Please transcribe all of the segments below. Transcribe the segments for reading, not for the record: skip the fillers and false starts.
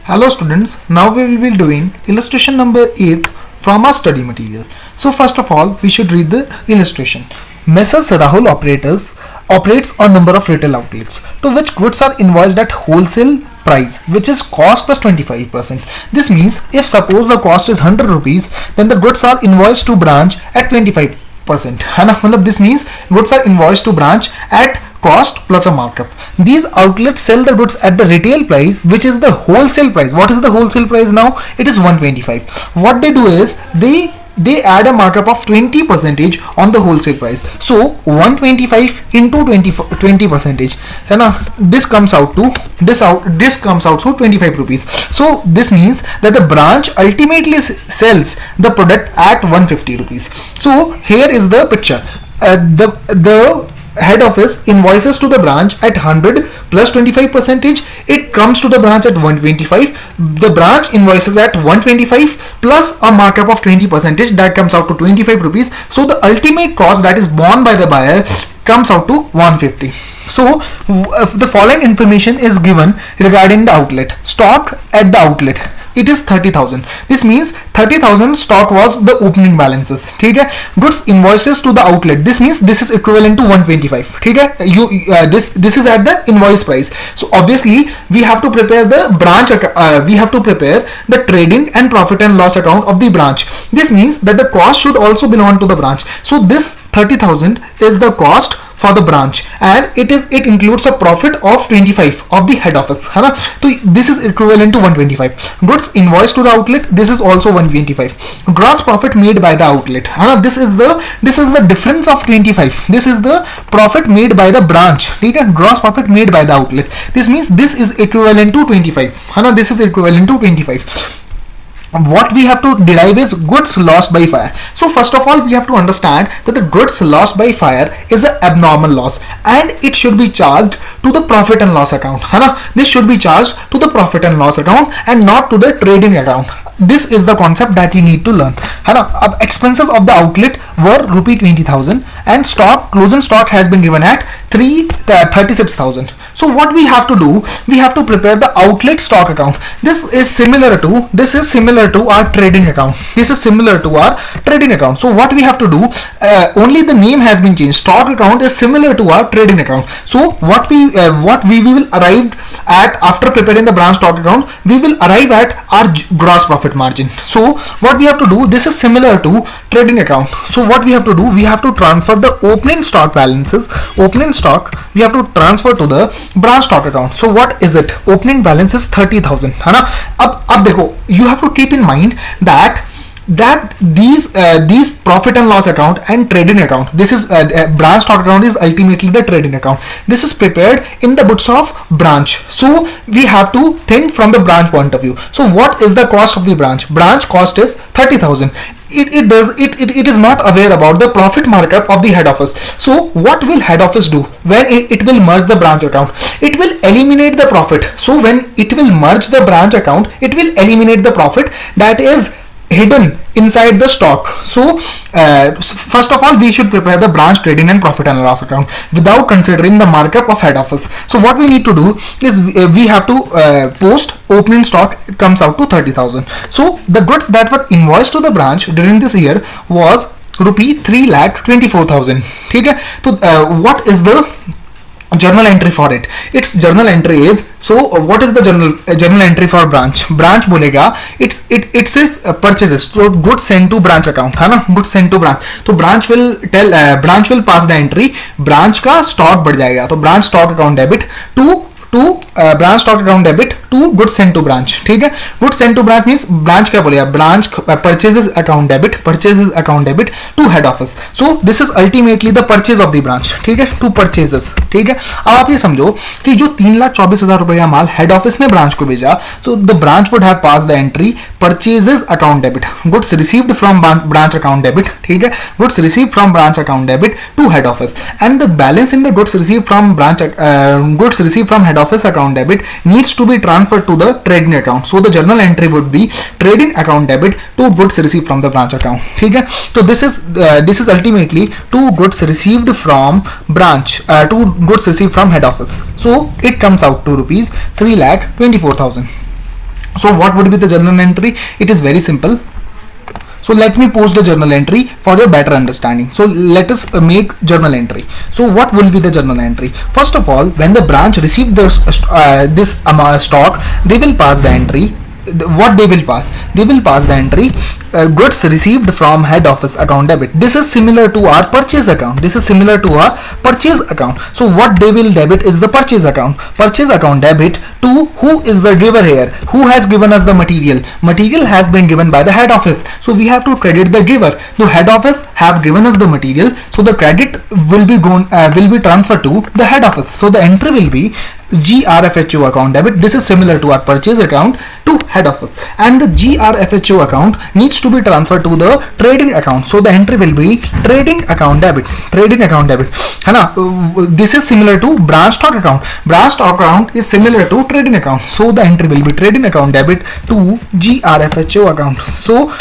Hello students, now we will be doing illustration number 8 from our study material. So first of all, we should read the illustration. Messrs. Rahul operates a number of retail outlets to which goods are invoiced at wholesale price, which is cost plus 25%. This means if suppose the cost is 100 rupees, then the goods are invoiced to branch at 25%. This means goods are invoiced to branch at cost plus a markup. These outlets sell the goods at the retail price, which is the wholesale price. What is the wholesale price now? It is 125. What they do is they add a markup of 20% on the wholesale price. So 125 into 20%, this comes out to 25 rupees. So this means that the branch ultimately sells the product at 150 rupees. So here is the picture. The head office invoices to the branch at 100 plus 25%. It comes to the branch at 125. The branch invoices at 125 plus a markup of 20%, that comes out to 25 rupees. So the ultimate cost that is borne by the buyer comes out to 150. So the following information is given regarding the outlet. Stock at the outlet, it is 30,000. This means 30,000 stock was the opening balances. Goods invoices to the outlet, this means this is equivalent to 125. This is at the invoice price. So obviously we have to prepare the branch we have to prepare the trading and profit and loss account of the branch. This means that the cost should also belong to the branch. So this 30,000 is the cost for the branch, and it includes a profit of 25 of the head office. So this is equivalent to 125. Goods invoiced to the outlet, this is also 125. Gross profit made by the outlet, this is the difference of 25. This is the profit made by the branch. Gross profit made by the outlet, this means this is equivalent to 25. This is equivalent to 25. What we have to derive is goods lost by fire. So first of all, we have to understand that the goods lost by fire is an abnormal loss, and it should be charged to the profit and loss account. This should be charged to the profit and loss account and not to the trading account. This is the concept that you need to learn. Expenses of the outlet were rupee 20,000 and closing stock has been given at 36,000. So what we have to do, we have to prepare the outlet stock account. This is similar to our trading account. This is similar to our trading account. So what we have to do, only the name has been changed. Stock account is similar to our trading account. So what we will arrive at after preparing the branch stock account, we will arrive at our gross profit margin. So what we have to do, this is similar to trading account. So what we have to do, we have to transfer the opening stock balances. Opening stock we have to transfer to the branch stock account. So what is it? Opening balance is 30,000. You have to keep in mind that these profit and loss account and trading account, this is branch stock account is ultimately the trading account. This is prepared in the books of branch. So we have to think from the branch point of view. So what is the cost of the branch? Branch cost is 30,000. It is not aware about the profit markup of the head office. So what will head office do when it will merge the branch account? It will eliminate the profit. So when it will merge the branch account, it will eliminate the profit that is hidden inside the stock. So first of all, we should prepare the branch trading and profit and loss account without considering the markup of head office. So what we need to do is we have to post opening stock, it comes out to 30,000. So the goods that were invoiced to the branch during this year was rupee 3,24,000. So what is the journal entry for it? Its journal entry is, so what is the journal entry for branch? Branch bolega it says purchases, so goods sent to branch account, goods sent to branch. So branch will pass the entry, branch का stock बढ़ जाएगा. तो branch stock account debit to branch stock account debit to goods sent to branch. Goods sent to branch means branch क्या बोलेगा? Branch purchases account debit to head office. So this is ultimately the purchase of the branch. To purchases. अब आप ये समझो कि जो 3,24,000 रुपया माल head office ने ब्रांच को भेजा, so the branch would have passed the entry purchases account debit, goods received from branch account debit. Goods received from branch account debit to head office, and the balance in the goods received from head office account debit needs to be transferred to the trading account. So the journal entry would be trading account debit to goods received from the branch account. So this is ultimately to goods received from branch to goods received from head office. So it comes out to rupees 3,24,000. So what would be the journal entry? It is very simple. So let me post the journal entry for your better understanding. So let us make journal entry. So what will be the journal entry? First of all, when the branch receive this stock, they will pass the entry. What they will pass? They will pass the entry goods received from head office account debit. This is similar to our purchase account. This is similar to our purchase account. So what they will debit is the purchase account. Purchase account debit to who is the giver here? Who has given us the material? Material has been given by the head office. So we have to credit the giver. The head office have given us the material. So the credit will be transferred to the head office. So the entry will be GRFHO account debit. This is similar to our purchase account to head office, and the GRFHO account needs to be transferred to the trading account. So the entry will be trading account debit. Trading account debit. This is similar to branch stock account. Branch stock account is similar to trading account. So the entry will be trading account debit to GRFHO account. So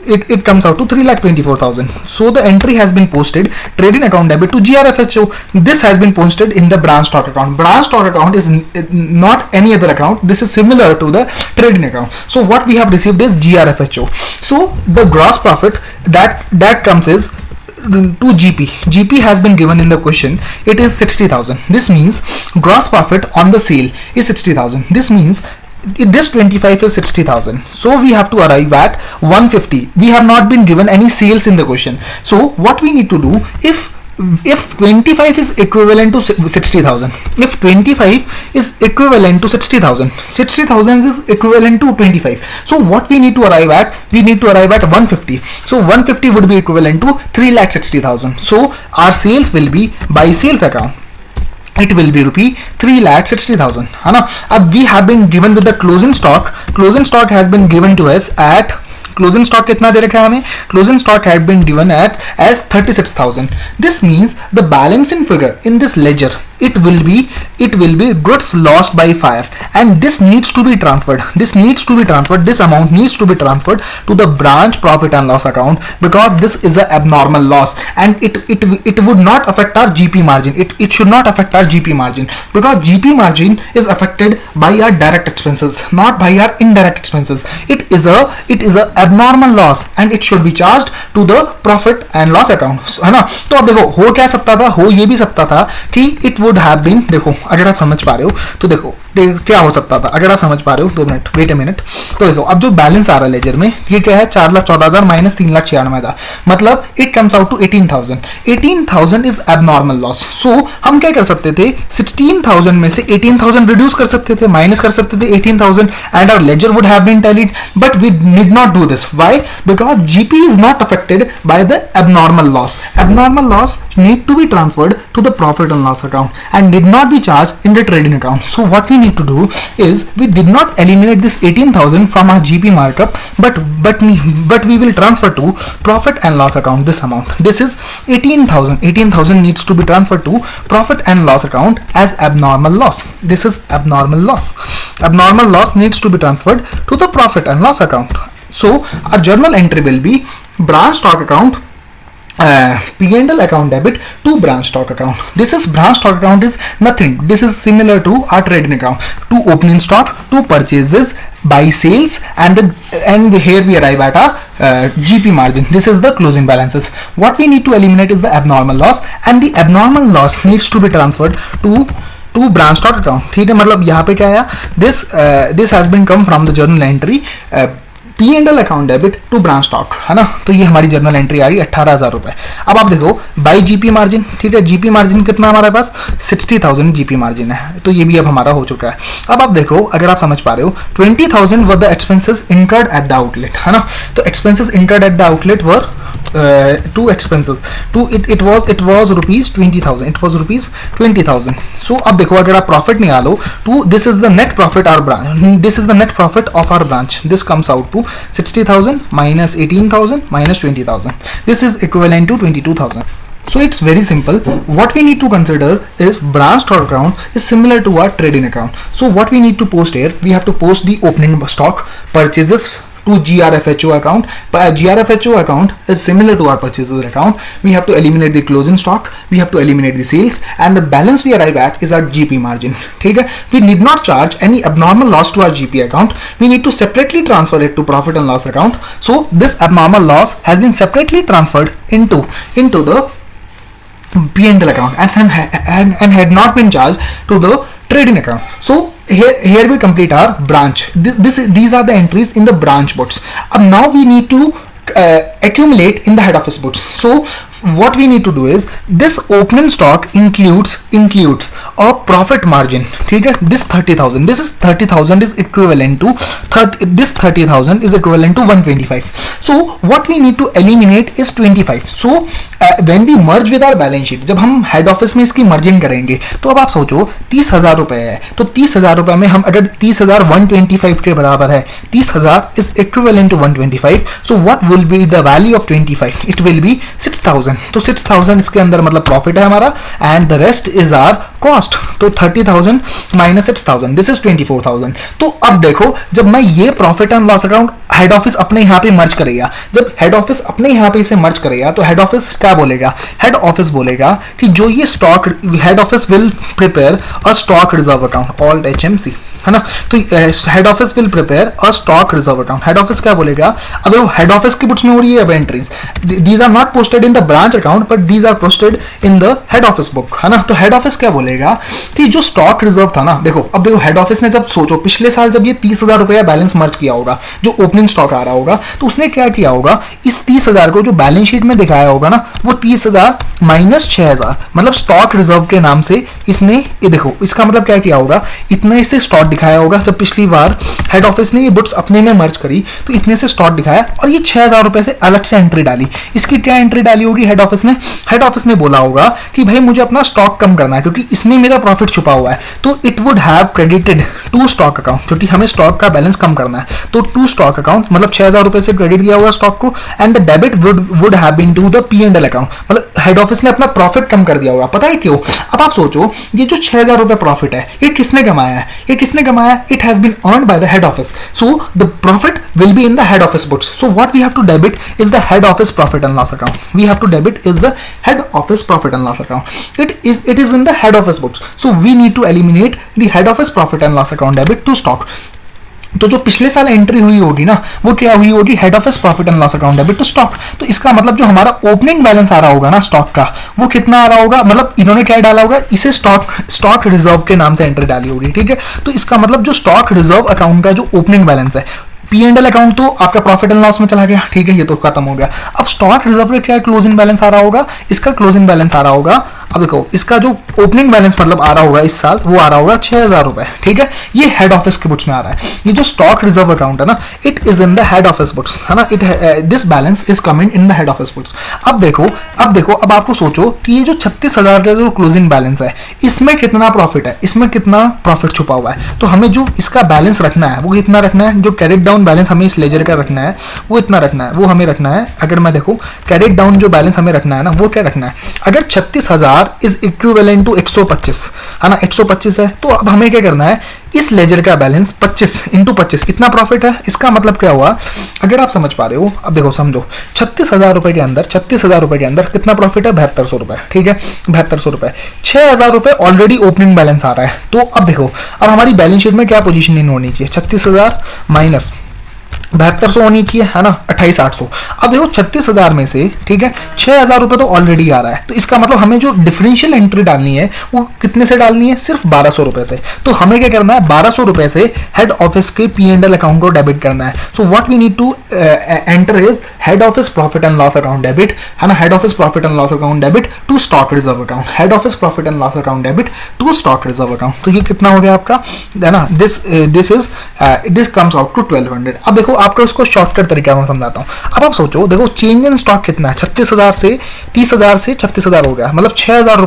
it comes out to 3,24,000. So the entry has been posted, trading account debit to GRFHO. This has been posted in the branch stock account. Branch stock account is not any other account. This is similar to the trading account. So what we have received is GRFHO. So the gross profit that comes is to GP. GP has been given in the question. It is 60,000. This means gross profit on the sale is 60,000. This means this 25 is 60,000. So we have to arrive at 150. We have not been given any sales in the question. So what we need to do, if 25 is equivalent to 60,000, if 25 is equivalent to 60,000, 60,000 is equivalent to 25. So what we need to arrive at? We need to arrive at 150. So 150 would be equivalent to 3,60,000. So our sales will be by sales account. It will be rupee 3,60,000. We have been given with the closing stock. Closing stock has been given to us at closing stock कितना दे रखा है हमें? Closing stock had been given at as 36,000. This means the balancing figure in this ledger, it will be goods lost by fire, and this needs to be transferred. This amount needs to be transferred to the branch profit and loss account, because this is an abnormal loss, and it would not affect our GP margin. It should not affect our GP margin, because GP margin is affected by our direct expenses, not by our indirect expenses. It is a abnormal loss, and it should be charged to the profit and loss account, है ना? तो अब देखो हो क्या सकता था, हो ये भी सकता था कि it would have been, देखो अगर आप समझ पा रहे हो तो देखो क्या हो सकता था, अगर आप समझ पा रहे हो, 2 मिनट वेट ए मिनट। तो देखो अब जो बैलेंस आ रहा है लेजर में, ये क्या है, 4,14,000 माइनस 3,96,000, मतलब it comes out to 18,000। 18,000 is abnormal loss. So हम क्या कर सकते थे, 16,000 में से 18,000 रिड्यूस कर सकते थे, माइनस कर सकते थे 18,000, and our ledger would have been tallied, but we did not do this. Why? Because GP is not affected by the abnormal loss. Abnormal loss need to be transferred to the profit and loss account and did not be charged in the trading account. So what we need to do is, we did not eliminate this 18,000 from our GP markup, but we will transfer to profit and loss account this amount. This is 18,000. 18,000 needs to be transferred to profit and loss account as abnormal loss. This is abnormal loss. Abnormal loss needs to be transferred to the profit and loss account. So our journal entry will be branch stock account, P&L account debit to branch stock account. This is branch stock account is nothing. This is similar to our trading account, to opening stock, to purchases, by sales, and here we arrive at our GP margin. This is the closing balances. What we need to eliminate is the abnormal loss, and the abnormal loss needs to be transferred to branch stock account. ठीक है, मतलब यहाँ पे क्या आया, this has been come from the journal entry P&L account debit to branch stock, है ना? तो ये हमारी जर्नल एंट्री आ रही है 18,000 रुपए। अब आप देखो बाई जीपी मार्जिन, ठीक है, जीपी मार्जिन कितना हमारे पास 60,000 जीपी मार्जिन है, तो ये भी अब हमारा हो चुका है। अब आप देखो, अगर आप समझ पा रहे हो, 20,000 were the expenses incurred at the outlet, है ना? तो expenses incurred at the outlet were two expenses, it was rupees 20,000, it was rupees 20,000. So अब देखो, अगर आप प्रॉफिट निकालो तो this is the net profit our branch, this is the net profit of our branch. This comes out to 60,000 minus 18,000 minus 20,000. This is equivalent to 22,000. So it's very simple. What we need to consider is branch stock account is similar to our trading account. So what we need to post here, we have to post the opening stock, purchases to GRFHO account. But GRFHO account is similar to our purchases account. We have to eliminate the closing stock, we have to eliminate the sales, and the balance we arrive at is our GP margin. ठीक है, we need not charge any abnormal loss to our GP account. We need to separately transfer it to profit and loss account. So this abnormal loss has been separately transferred into the P&L account and had not been charged to the trading account. So here we complete our branch. These are the entries in the branch books. Now we need to accumulate in the head office books. So what we need to do is, this opening stock includes a profit margin. ठीक है, this 30,000, this is 30,000 is equivalent to 30,000 is equivalent to 125. So what we need to eliminate is 25. So when we merge with our balance sheet, जब हम head office में इसकी merging करेंगे, तो अब आप सोचो 30,000 रुपए है, तो 30,000 रुपए में हम अगर 30,000 125 के बराबर है, 30,000 is equivalent to 125. So what will be the value of 25? It will be 6,000. तो 6,000 इसके अंदर मतलब प्रॉफिट है हमारा, and the rest is our cost. तो 30,000 माइनस 6,000, दिस इज 24,000. तो अब देखो, जब मैं ये profit and loss account head office अपने यहाँ पे मर्ज करेगा, जब हेड ऑफिस अपने यहाँ पे इसे मर्ज करेगा, तो हेड ऑफिस क्या बोलेगा? हेड ऑफिस बोलेगा कि जो ये stock, head office will prepare a stock reserve account, alt HMC, है ना. तो head office will prepare a stock reserve account. Head office क्या बोलेगा? अब वो हेड ऑफिस की बुक्स में हो रही है अब entries, these are not posted in the branch account but these are posted in the head office book, है ना. तो हेड ऑफिस क्या बोलेगा कि जो स्टॉक रिजर्व था ना, देखो अब देखो हेड ऑफिस ने जब सोचो पिछले साल जब ये 30,000 रुपया बैलेंस मर्ज किया होगा, जो ओपनिंग स्टॉक आ रहा होगा, तो उसने क्या किया होगा, इस 30,000 को जो बैलेंस शीट में दिखाया होगा ना, वो 30,000 माइनस 6,000 मतलब स्टॉक रिजर्व के नाम से इसने, ये देखो इसका मतलब क्या किया होगा, इतने से स्टॉक दिखाया होगा. जब पिछली बार हेड ऑफिस ने ये बुक्स अपने में मर्ज करी, तो इतने से स्टॉक दिखाया और ये 6,000 रुपए से अलग से एंट्री डाली. इसकी क्या एंट्री डाली होगी हेड ऑफिस ने? हेड ऑफिस ने बोला होगा कि भाई मुझे अपना स्टॉक कम करना है क्योंकि इसमें मेरा प्रॉफिट छुपा हुआ है. तो it would have credited to stock account, क्योंकि हमें स्टॉक का बैलेंस कम करना है. तो टू स्टॉक अकाउंट मतलब 6,000 रुपए से क्रेडिट किया हुआ स्टॉक को, and the debit would have been to the P&L account. मतलब हेड ऑफिस ने अपना प्रॉफिट कम कर दिया होगा. पता है क्यों? अब आप सोचो, ये जो 6,000 रुपए प्रॉफिट है, ये किसने कमाया है? ये किसने कमाया? It has been earned by the head office. So the profit will be in the head office books. So what we have to debit is the head office profit and loss account. We have to debit is the head office profit and loss account. It is in the head office books. So we need to eliminate the head office profit and loss account debit to stock. तो जो पिछले साल entry हुई होगी ना, वो क्या हुई होगी? Head office profit and loss account debit to stock. तो इसका मतलब जो हमारा ओपनिंग बैलेंस आ रहा होगा ना स्टॉक का, वो कितना आ रहा होगा? मतलब इन्होंने क्या डाला होगा, इसे स्टॉक रिजर्व के नाम से एंट्री डाली होगी. ठीक है, तो इसका मतलब जो स्टॉक रिजर्व अकाउंट का जो ओपनिंग बैलेंस है, P&L अकाउंट तो आपका प्रॉफिट एंड लॉस में चला गया. ठीक है, ये तो खत्म हो गया. अब स्टॉक रिजर्व का क्या क्लोजिंग बैलेंस आ रहा होगा? इसका क्लोजिंग बैलेंस आ रहा होगा, अब देखो इसका जो ओपनिंग बैलेंस मतलब आ रहा होगा इस साल, वो आ रहा होगा 6,000 रुपए. ठीक है, ये हेड ऑफिस के बुक्स में आ रहा है. ये जो स्टॉक रिजर्व अकाउंट है ना, it is in the head office books, है ना. This balance is coming in the head office books. अब देखो अब आपको सोचो कि ये जो 36,000 का जो क्लोजिंग बैलेंस है, इसमें कितना प्रॉफिट है, इसमें कितना प्रॉफिट छुपा हुआ है. तो हमें जो इसका बैलेंस रखना है वो कितना रखना है? जो कैरेट डाउन बैलेंस हमें इस लेजर का रखना है वो इतना रखना है, वो हमें रखना है. अगर मैं देखो कैरेट डाउन जो बैलेंस हमें रखना है ना, वो क्या रखना है? अगर 36,000 इज इक्विवेलेंट टू 125, है ना, 125 है, तो अब हमें क्या करना है, इस लेजर का बैलेंस 25 इंटू 25 इतना प्रॉफिट है. इसका मतलब क्या हुआ, अगर आप समझ पा रहे हो, अब देखो समझो 36,000 रुपए के अंदर 36,000 रुपए के अंदर कितना प्रॉफिट है? 7200 रुपए. ठीक है, 7200 रुपए. 6,000 रुपए ऑलरेडी ओपनिंग बैलेंस आ रहा है. तो अब देखो, अब हमारी बैलेंस शीट में क्या पोजीशन होनी चाहिए? 36,000 माइनस 7200 होनी चाहिए, है ना, 28,800. अब देखो 36,000 में से, ठीक है, 6,000 रुपए तो ऑलरेडी आ रहा है. तो इसका मतलब हमें जो डिफरेंशियल एंट्री डालनी है वो कितने से डालनी है? सिर्फ 1,200 रुपए से. तो हमें क्या करना है? 1,200 रुपए से हेड ऑफिस के P&L अकाउंट को डेबिट करना है. So what we need to enter is head office profit and loss account debit, है ना, head office profit and loss account debit to stock reserve account. Head office profit and loss account debit to stock reserve account. तो ये कितना हो गया आपका, है ना, दिस कम्स आउट टू 1,200. अब देखो आपको इसको शॉर्टकट तरीका मैं समझाता हूँ. अब आप सोचो, देखो चेंज इन स्टॉक कितना है? 36,000 से 30,000 से 36,000 हो गया, मतलब 6,000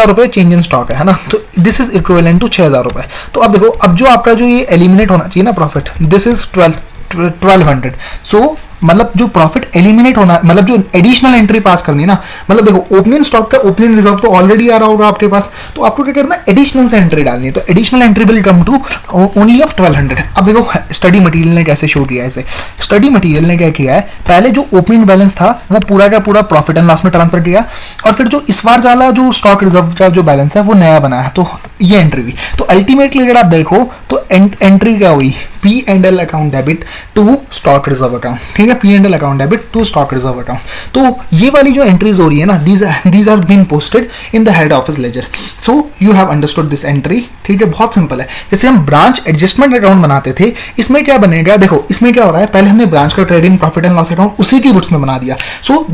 रुपए चेंज इन स्टॉक है ना. तो दिस इज इक्विवेलेंट टू 6,000 रुपए. तो अब देखो, अब जो आपका जो ये एलिमिनेट होना चाहिए ना प्रॉफिट, दिस इज 1,200. सो मतलब जो प्रॉफिट एलिमिनेट होना, मतलब जो एडिशनल एंट्री पास करनी है ना, मतलब देखो ओपनिंग स्टॉक का ओपनिंग रिजर्व तो ऑलरेडी आ रहा होगा आपके पास, तो आपको क्या करना है, एडिशनल से एंट्री डालनी है। तो additional entry will come to only of 1200। अब देखो स्टडी मटेरियल ने कैसे शो किया है इसे। स्टडी मटेरियल ने क्या किया है, पहले जो ओपनिंग बैलेंस था वो पूरा का पूरा प्रॉफिट एंड लॉस में ट्रांसफर किया, और फिर जो इस बार वाला जो स्टॉक रिजर्व का जो बैलेंस है वो नया बना है, तो ये एंट्री हुई। तो अल्टीमेटली अगर आप देखो तो एंट्री क्या हुई, P and L account debit to stock reserve account, ठीक है, P and L account debit to stock reserve account. तो ये वाली जो एंट्रीज हो रही है ना, these are been posted in the head office ledger. So you have understood this entry, ठीक है, बहुत सिंपल है। जैसे हम ब्रांच एडजस्टमेंट अकाउंट बनाते थे, इसमें क्या बनेगा, देखो इसमें क्या हो रहा है, पहले हमने ब्रांच का trading profit and loss account उसी की बुक्स में बना दिया। So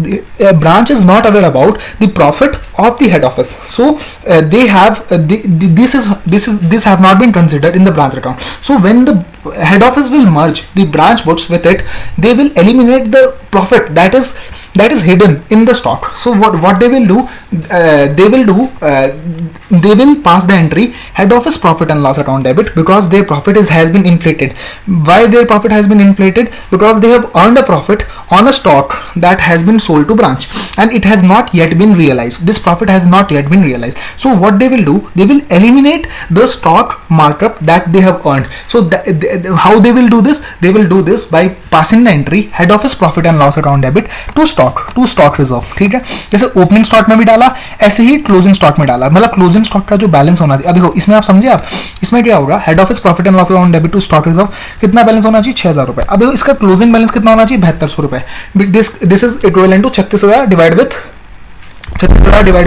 branch is not aware about the profit of the head office, so they have this have not been considered in the branch account. So when the head office will merge the branch books with it, they will eliminate the profit that is hidden in the stock. So what they will do, they will pass the entry head office profit and loss account debit, because their profit has been inflated. Why their profit has been inflated? Because they have earned a profit on a stock that has been sold to branch and it has not yet been realized. This profit has not yet been realized. So what they will do, they will eliminate the stock markup that they have earned. So how they will do this? They will do this by passing the entry head office profit and loss account debit to stock reserve, ठीक है। जैसे opening stock में भी डाला, ऐसे ही closing stock में डाला, मतलब क्लोजिंग स्टॉक का जो बैलेंस होना चाहिए। अब देखो इसमें आप समझे, आप इसमें क्या होगा, head office profit and loss account debit to stock reserve कितना बैलेंस होना चाहिए, 6000 रुपए। अब देखो इसका क्लोजिंग बैलेंस कितना होना चाहिए, 7200 रुपए। This is equivalent to 36,000 divide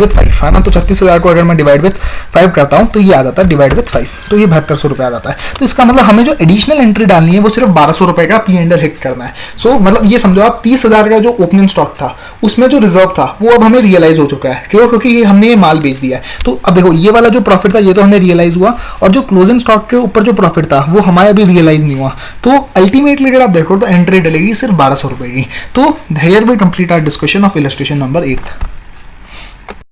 with 5 है ना। तो 36,000 को अगर मैं डिवाइड विथ 5 करता हूँ तो ये आ जाता है डिवाइड विथ 5, तो ये 7200 रुपये आ जाता है। तो इसका मतलब हमें जो एडिशनल एंट्री डालनी है वो सिर्फ 1200 रुपये का पी एंड एल हिट करना है। सो मतलब ये समझो आप 30,000 का जो ओपनिंग स्टॉक था उसमें जो रिजर्व था वो अब हमें रियलाइज हो चुका है, क्यों, क्योंकि हमने ये माल बेच दिया है। तो अब देखो ये वाला जो प्रॉफिट था ये तो हमें रियलाइज हुआ, और जो क्लोजिंग स्टॉक के ऊपर जो प्रॉफिट था वो हमारे अभी रियलाइज नहीं हुआ। तो अल्टीमेटली अगर आप देखो तो एंट्री डलेगी सिर्फ 1200 रुपये की। तो here we complete our discussion of illustration number 8।